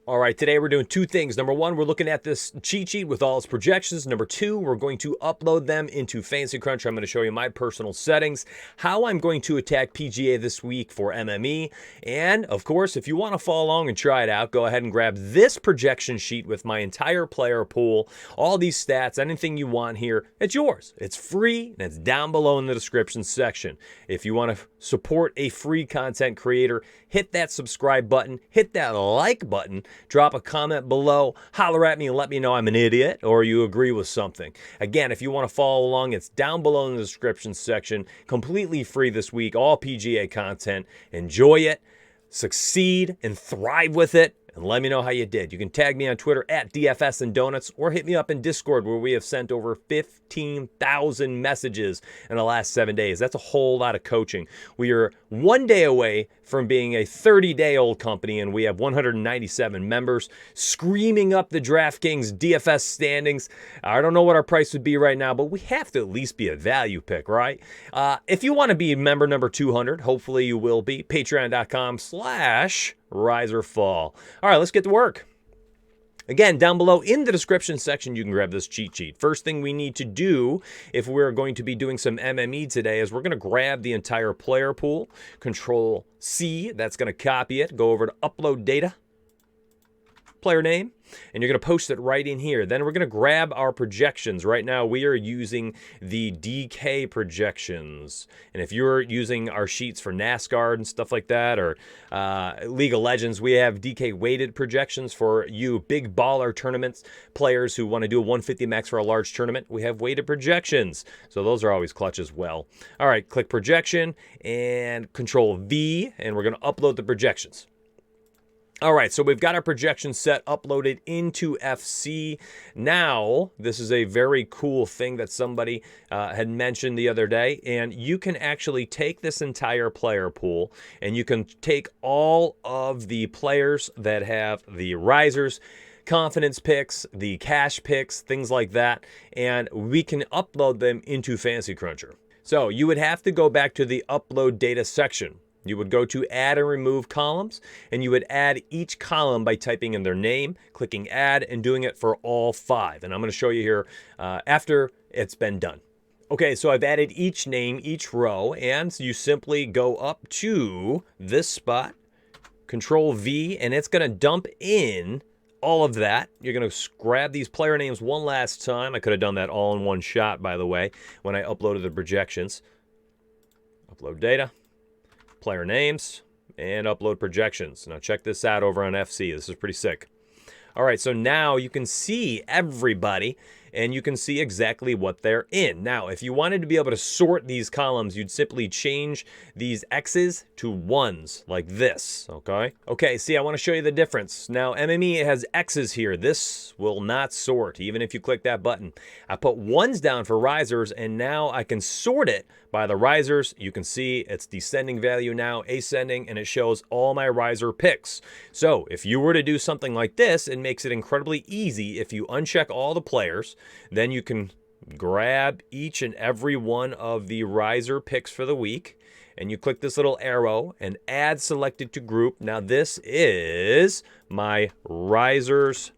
All right, today we're doing two things. Number one, we're looking at this cheat sheet with all its projections. Number two, we're going to upload them into Fantasy Crunch. I'm going to show you my personal settings, how I'm going to attack PGA this week for MME. And of course, if you want to follow along and try it out, go ahead and grab this projection sheet with my entire player pool, all these stats, anything you want here, it's yours. It's free and it's down below in the description section. If you want to support a free content creator, hit that subscribe button, hit that like button, drop a comment below, holler at me and let me know I'm an idiot or you agree with something. Again, if you want to follow along, it's down below in the description section. Completely free this week, all PGA content. Enjoy it, succeed, and thrive with it. And let me know how you did. You can tag me on Twitter at DFS and Donuts or hit me up in Discord where we have sent over 15,000 messages in the last 7 days. That's a whole lot of coaching. We are 1 day away from being a 30-day-old company, and we have 197 members screaming up the DraftKings DFS standings. I don't know what our price would be right now, but we have to at least be a value pick, right? If you want to be member number 200, hopefully you will be. Patreon.com/riserfall. All right, let's get to work. Again, down below in the description section, you can grab this cheat sheet. First thing we need to do if we're going to be doing some MME today is we're going to grab the entire player pool, Control C, that's going to copy it, go over to upload data, player name, and you're going to post it right in here. Then we're going to grab our projections. Right now, we are using the DK projections. And if you're using our sheets for NASCAR and stuff like that, or League of Legends, we have DK weighted projections for you big baller tournaments, players who want to do a 150 max for a large tournament. We have weighted projections. So those are always clutch as well. All right, click projection and Control V, and we're going to upload the projections. All right, so we've got our projection set uploaded into FC. Now, this is a very cool thing that somebody had mentioned the other day, and you can actually take this entire player pool, and you can take all of the players that have the risers, confidence picks, the cash picks, things like that, and we can upload them into Fantasy Cruncher. So you would have to go back to the upload data section. You would go to add and remove columns, and you would add each column by typing in their name, clicking add, and doing it for all 5. And I'm going to show you here after it's been done. Okay, so I've added each name, each row, and you simply go up to this spot, Control V, and it's going to dump in all of that. You're going to grab these player names one last time. I could have done that all in one shot, by the way, when I uploaded the projections. Upload data. Player names, and upload projections. Now check this out over on FC. This is pretty sick. All right, so now you can see everybody, and you can see exactly what they're in. Now, if you wanted to be able to sort these columns, you'd simply change these X's to 1s, like this, okay? Okay, see, I want to show you the difference. Now, MME has X's here. This will not sort, even if you click that button. I put 1s down for risers, and now I can sort it by the risers. You can see it's descending value now, ascending, and it shows all my riser picks. So, if you were to do something like this, it makes it incredibly easy. If you uncheck all the players, then you can grab each and every one of the riser picks for the week, and you click this little arrow and add selected to group. Now this is my risers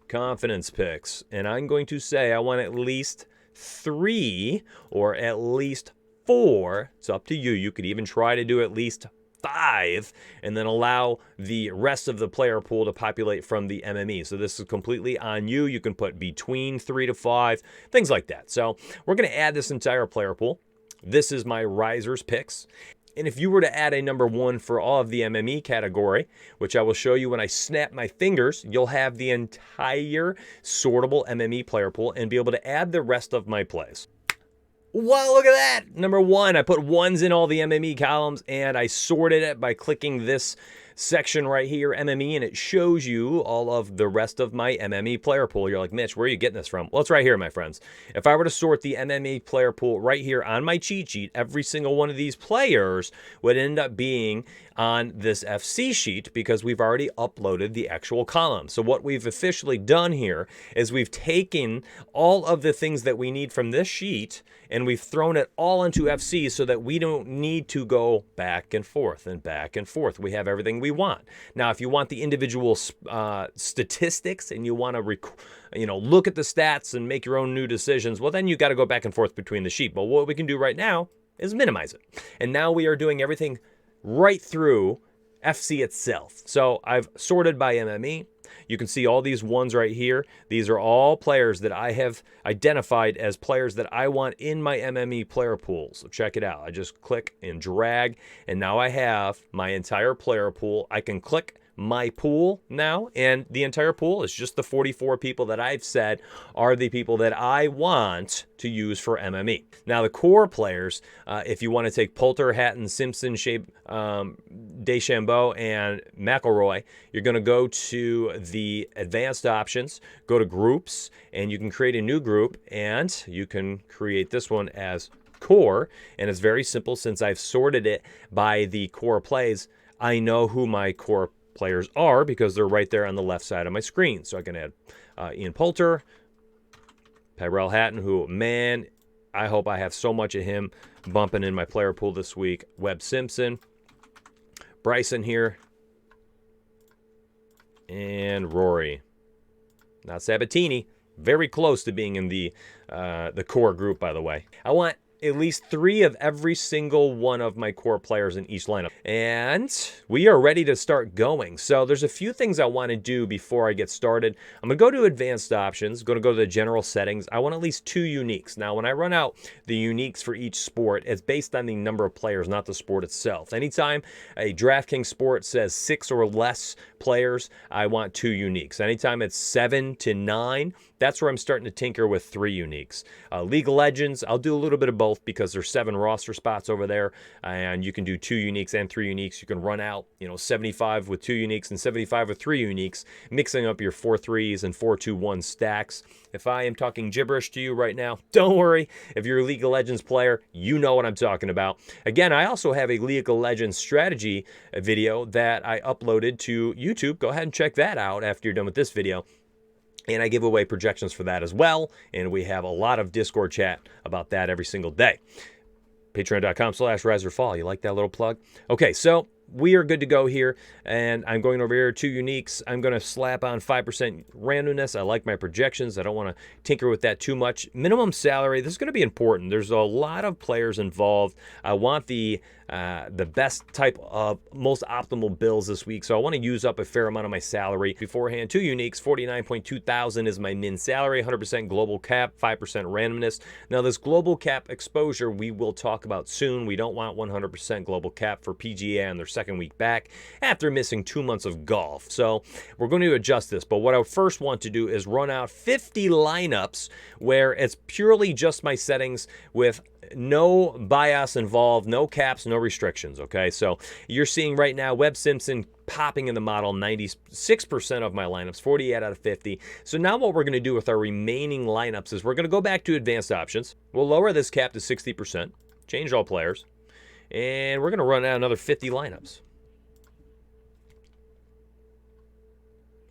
confidence picks, and I'm going to say I want at least 3 or at least 4. It's up to you. You could even try to do at least 5 and then allow the rest of the player pool to populate from the MME. So this is completely on you. You can put between 3 to 5, things like that. So we're going to add this entire player pool. This is my risers picks. And if you were to add a number 1 for all of the MME category, which I will show you when I snap my fingers, you'll have the entire sortable MME player pool and be able to add the rest of my plays. Wow, look at that. Number 1, I put 1s in all the MME columns, and I sorted it by clicking this section right here, MME, and it shows you all of the rest of my MME player pool. You're like, Mitch, where are you getting this from? Well, it's right here, my friends. If I were to sort the MME player pool right here on my cheat sheet, every single one of these players would end up being on this FC sheet because we've already uploaded the actual column. So what we've officially done here is we've taken all of the things that we need from this sheet and we've thrown it all into FC so that we don't need to go back and forth and back and forth. We have everything we want. Now, if you want the individual statistics and you want to look at the stats and make your own new decisions, well, then you got to go back and forth between the sheet. But what we can do right now is minimize it. And now we are doing everything right through FC itself. So I've sorted by MME. You can see all these ones right here. These are all players that I have identified as players that I want in my MME player pool. So check it out. I just click and drag, and now I have my entire player pool. I can click my pool now, and the entire pool is just the 44 people that I've said are the people that I want to use for MME. Now, the core players, if you want to take Poulter, Hatton, Simpson, DeChambeau, and McIlroy, you're going to go to the advanced options, go to groups, and you can create a new group, and you can create this one as core, and it's very simple. Since I've sorted it by the core plays, I know who my core players are because they're right there on the left side of my screen. So I can add Ian Poulter, Tyrell Hatton, who, man, I hope I have so much of him bumping in my player pool this week. Webb Simpson, Bryson here, and Rory. Not Sabatini. Very close to being in the core group, by the way. I want at least 3 of every single one of my core players in each lineup. And we are ready to start going. So there's a few things I want to do before I get started. I'm going to go to advanced options, going to go to the general settings. I want at least 2 uniques. Now, when I run out the uniques for each sport, it's based on the number of players, not the sport itself. Anytime a DraftKings sport says 6 or less players, I want 2 uniques. Anytime it's 7 to 9, that's where I'm starting to tinker with 3 uniques. League of Legends, I'll do a little bit of both because there's 7 roster spots over there, and you can do 2 uniques and 3 uniques. You can run out, 75 with 2 uniques and 75 with 3 uniques, mixing up your 4 3s and 4-2-1 stacks. If I am talking gibberish to you right now, don't worry. If you're a League of Legends player, you know what I'm talking about. Again, I also have a League of Legends strategy video that I uploaded to YouTube. Go ahead and check that out after you're done with this video. And I give away projections for that as well. And we have a lot of Discord chat about that every single day. Patreon.com/riserfall. You like that little plug? Okay, so we are good to go here. And I'm going over here, 2 uniques. I'm going to slap on 5% randomness. I like my projections. I don't want to tinker with that too much. Minimum salary, this is going to be important. There's a lot of players involved. I want the best type of most optimal bills this week, so I want to use up a fair amount of my salary beforehand. 2 uniques, 49.2 thousand is my min salary, 100% global cap, 5% randomness. Now, this global cap exposure we will talk about soon. We don't want 100% global cap for PGA on their second week back after missing 2 months of golf. So we're going to adjust this, but what I first want to do is run out 50 lineups where it's purely just my settings with no bias involved, no caps, no restrictions, okay? So you're seeing right now Webb Simpson popping in the model, 96% of my lineups, 48 out of 50. So now what we're going to do with our remaining lineups is we're going to go back to advanced options. We'll lower this cap to 60%, change all players, and we're going to run out another 50 lineups.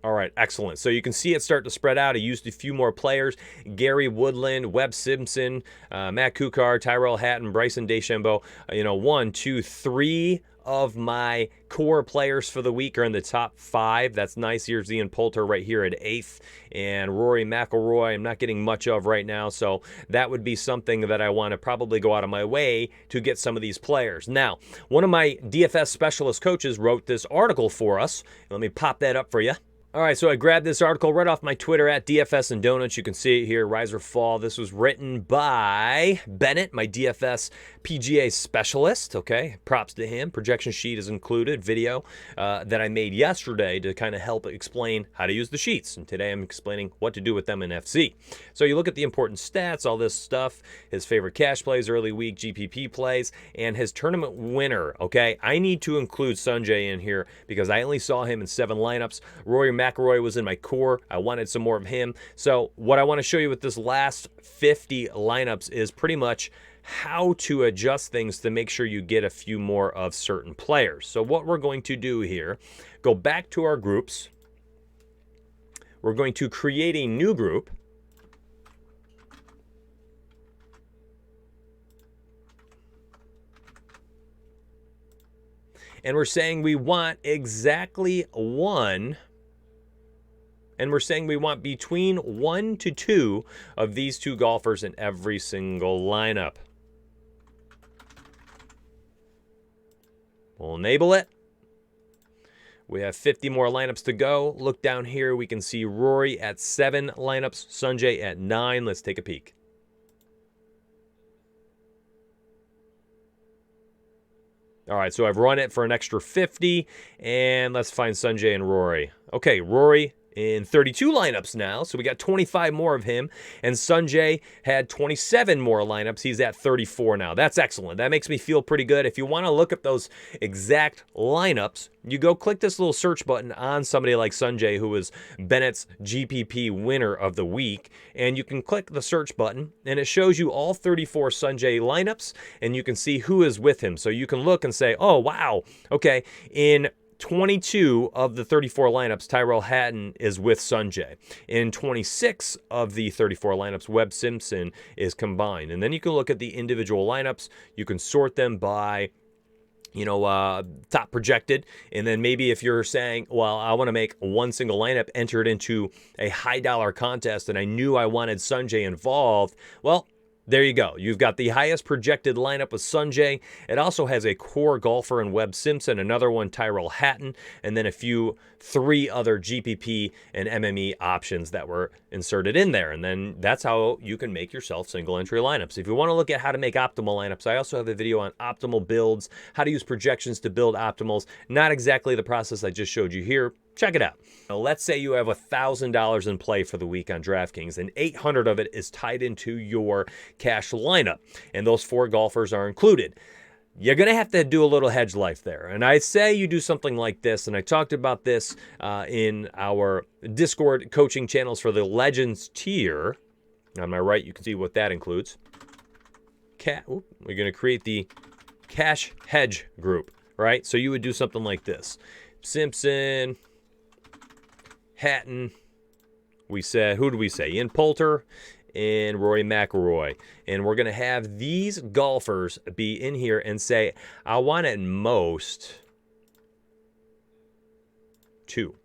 All right, excellent. So you can see it start to spread out. I used a few more players. Gary Woodland, Webb Simpson, Matt Kukar, Tyrell Hatton, Bryson DeChambeau. 1, 2, 3 of my core players for the week are in the top 5. That's nice. Here's Ian Poulter right here at 8th. And Rory McIlroy, I'm not getting much of right now. So that would be something that I want to probably go out of my way to get some of these players. Now, one of my DFS specialist coaches wrote this article for us. Let me pop that up for you. All right, so I grabbed this article right off my Twitter at DFS and Donuts. You can see it here, Rise or Fall. This was written by Bennett, my DFS PGA specialist, okay? Props to him. Projection sheet is included, video that I made yesterday to kind of help explain how to use the sheets. And today I'm explaining what to do with them in FC. So you look at the important stats, all this stuff, his favorite cash plays, early week GPP plays, and his tournament winner, okay? I need to include Sanjay in here because I only saw him in 7 lineups. Rory McIlroy was in my core. I wanted some more of him. So what I want to show you with this last 50 lineups is pretty much how to adjust things to make sure you get a few more of certain players. So what we're going to do here, go back to our groups. We're going to create a new group. And we're saying we want exactly one. And we're saying we want between 1 to 2 of these two golfers in every single lineup. We'll enable it. We have 50 more lineups to go. Look down here. We can see Rory at 7 lineups, Sungjae at 9. Let's take a peek. All right, so I've run it for an extra 50, and let's find Sungjae and Rory. Okay, Rory in 32 lineups now, so we got 25 more of him, and Sungjae had 27 more lineups. He's at 34 now. That's excellent. That makes me feel pretty good. If you want to look up those exact lineups, you go click this little search button on somebody like Sungjae, who was Bennett's GPP winner of the week, and you can click the search button, and it shows you all 34 Sungjae lineups, and you can see who is with him. So you can look and say, oh, wow, okay, in 22 of the 34 lineups, Tyrell Hatton is with Sungjae. In 26 of the 34 lineups, Webb Simpson is combined. And then you can look at the individual lineups. You can sort them by, top projected. And then maybe if you're saying, well, I want to make one single lineup, enter it into a high dollar contest, and I knew I wanted Sungjae involved, well, there you go. You've got the highest projected lineup with Sungjae. It also has a core golfer in Webb Simpson, another one, Tyrell Hatton, and then 3 other GPP and MME options that were inserted in there. And then that's how you can make yourself single entry lineups. If you want to look at how to make optimal lineups, I also have a video on optimal builds, how to use projections to build optimals. Not exactly the process I just showed you here. Check it out. Now, let's say you have $1,000 in play for the week on DraftKings, and 800 of it is tied into your cash lineup, and those 4 golfers are included. You're going to have to do a little hedge life there. And I say you do something like this, and I talked about this in our Discord coaching channels for the Legends tier. On my right, you can see what that includes. We're going to create the cash hedge group, right? So you would do something like this. Simpson, Hatton, we said, who did we say? Ian Poulter and Rory McIlroy. And we're going to have these golfers be in here and say, I want at most 2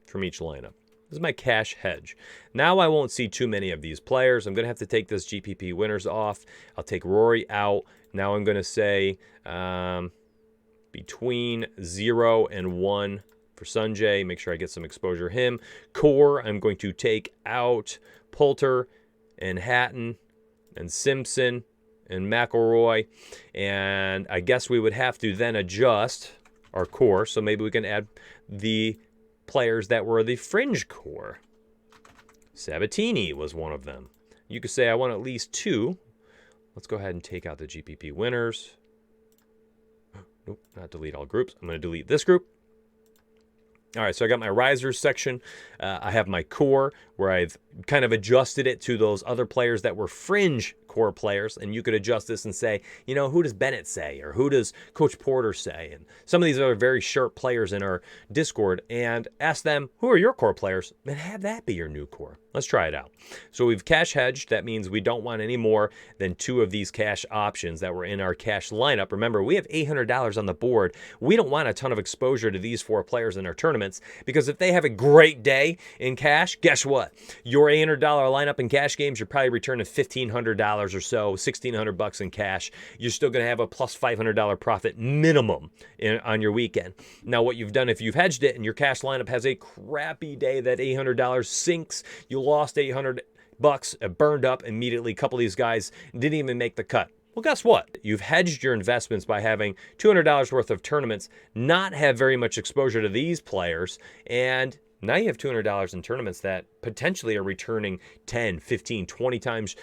from each lineup. This is my cash hedge. Now I won't see too many of these players. I'm going to have to take this GPP winners off. I'll take Rory out. Now I'm going to say between 0 and 1 for Sungjae. Make sure I get some exposure to him. Core, I'm going to take out Poulter and Hatton and Simpson and McIlroy. And I guess we would have to then adjust our core. So maybe we can add the players that were the fringe core. Sabatini was one of them. You could say I want at least 2. Let's go ahead and take out the GPP winners. Nope, not delete all groups. I'm going to delete this group. All right, so I got my risers section. I have my core where I've kind of adjusted it to those other players that were fringe core players. And you could adjust this and say, who does Bennett say? Or who does Coach Porter say? And some of these are very sharp players in our Discord. And ask them, who are your core players? And have that be your new core. Let's try it out. So we've cash hedged. That means we don't want any more than 2 of these cash options that were in our cash lineup. Remember, we have $800 on the board. We don't want a ton of exposure to these 4 players in our tournaments, because if they have a great day in cash, guess what? Your $800 lineup in cash games, you're probably returning $1,500 or so, $1,600 in cash. You're still going to have a plus $500 profit minimum on your weekend. Now, what you've done, if you've hedged it and your cash lineup has a crappy day, that $800 sinks, you lost $800, it burned up immediately. A couple of these guys didn't even make the cut. Well, guess what? You've hedged your investments by having $200 worth of tournaments, not have very much exposure to these players, and Now you have $200 in tournaments that potentially are returning 10, 15, 20 times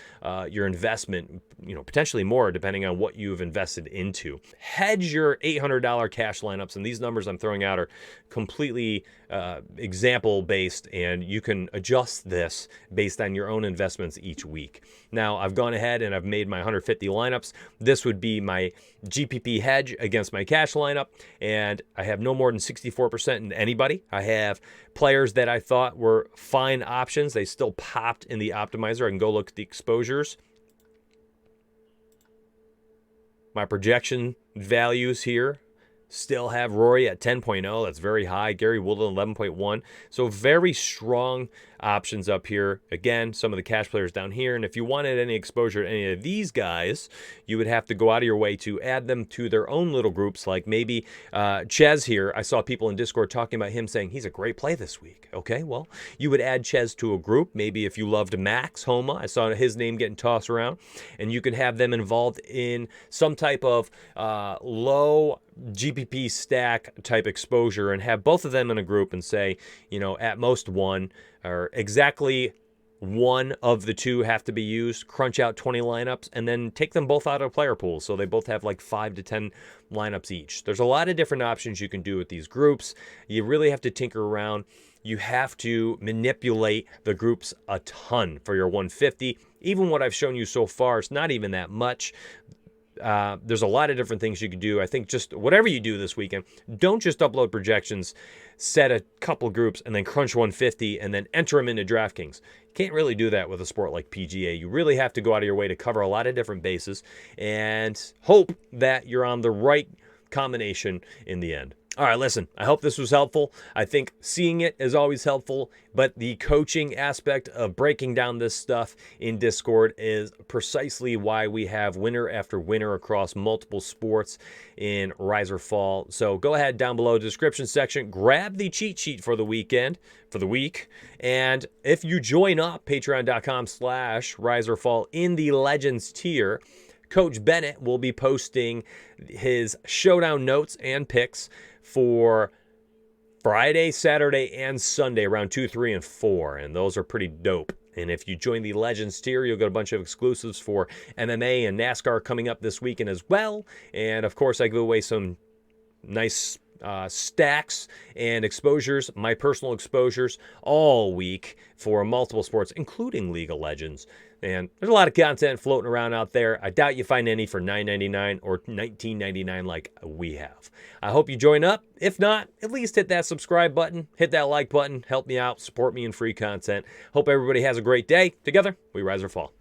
your investment, potentially more depending on what you've invested into. Hedge your $800 cash lineups, and these numbers I'm throwing out are completely example based, and you can adjust this based on your own investments each week. Now, I've gone ahead and I've made my 150 lineups. This would be my GPP hedge against my cash lineup, and I have no more than 64% in anybody. I have players that I thought were fine options. They still popped in the optimizer. I can go look at the exposures. My projection values here still have Rory at 10.0. That's very high. Gary Woodland 11.1. So very strong options up here. Again, some of the cash players down here. And if you wanted any exposure to any of these guys, you would have to go out of your way to add them to their own little groups. Like maybe Ches here. I saw people in Discord talking about him saying he's a great play this week. Okay, well, you would add Ches to a group. Maybe if you loved Max Homa, I saw his name getting tossed around, and you could have them involved in some type of low GPP stack type exposure and have both of them in a group and say, at most one or exactly one of the two have to be used, crunch out 20 lineups, and then take them both out of player pools. So they both have like 5 to 10 lineups each. There's a lot of different options you can do with these groups. You really have to tinker around. You have to manipulate the groups a ton for your 150. Even what I've shown you so far, it's not even that much. There's a lot of different things you can do. I think just whatever you do this weekend, don't just upload projections, set a couple groups, and then crunch 150 and then enter them into DraftKings. You can't really do that with a sport like PGA. You really have to go out of your way to cover a lot of different bases and hope that you're on the right combination in the end. All right, listen, I hope this was helpful. I think seeing it is always helpful, but the coaching aspect of breaking down this stuff in Discord is precisely why we have winner after winner across multiple sports in Rise or Fall. So go ahead down below, description section, grab the cheat sheet for the week, and if you join up, patreon.com/Rise or Fall in the Legends tier, Coach Bennett will be posting his showdown notes and picks for Friday, Saturday, and Sunday, round 2, 3, and 4. And those are pretty dope. And if you join the Legends tier, you'll get a bunch of exclusives for MMA and NASCAR coming up this weekend as well. And of course, I give away some nice stacks and exposures, my personal exposures, all week for multiple sports, including League of Legends. And there's a lot of content floating around out there. I doubt you find any for $9.99 or $19.99 like we have. I hope you join up. If not, at least hit that subscribe button, hit that like button, help me out, support me in free content. Hope everybody has a great day. Together, we rise or fall.